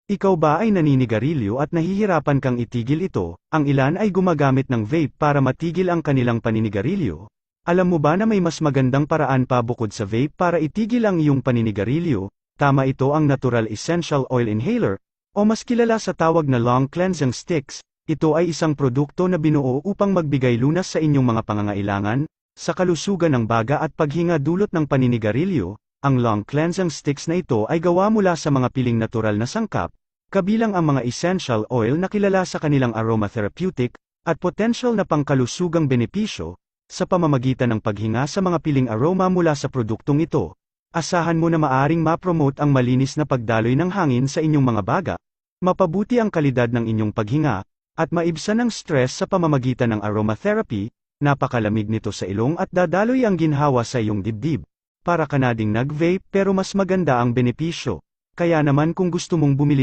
Ikaw ba ay naninigarilyo at nahihirapan kang itigil ito? Ang ilan ay gumagamit ng vape para matigil ang kanilang paninigarilyo. Alam mo ba na may mas magandang paraan pa bukod sa vape para itigil ang iyong paninigarilyo? Tama, ito ang Natural Essential Oil Inhaler, o mas kilala sa tawag na Long Cleansing Sticks. Ito ay isang produkto na binuo upang magbigay lunas sa inyong mga pangangailangan, sa kalusugan ng baga at paghinga dulot ng paninigarilyo. Ang Long Cleansing Sticks na ito ay gawa mula sa mga piling natural na sangkap, kabilang ang mga essential oil na kilala sa kanilang aromatherapeutic, at potential na pangkalusugang benepisyo, sa pamamagitan ng paghinga sa mga piling aroma mula sa produktong ito. Asahan mo na maaring ma-promote ang malinis na pagdaloy ng hangin sa inyong mga baga, mapabuti ang kalidad ng inyong paghinga, at maibsan ang stress sa pamamagitan ng aromatherapy. Napakalamig nito sa ilong at dadaloy ang ginhawa sa iyong dibdib. Para ka na ding nag-vape pero mas maganda ang benepisyo. Kaya naman kung gusto mong bumili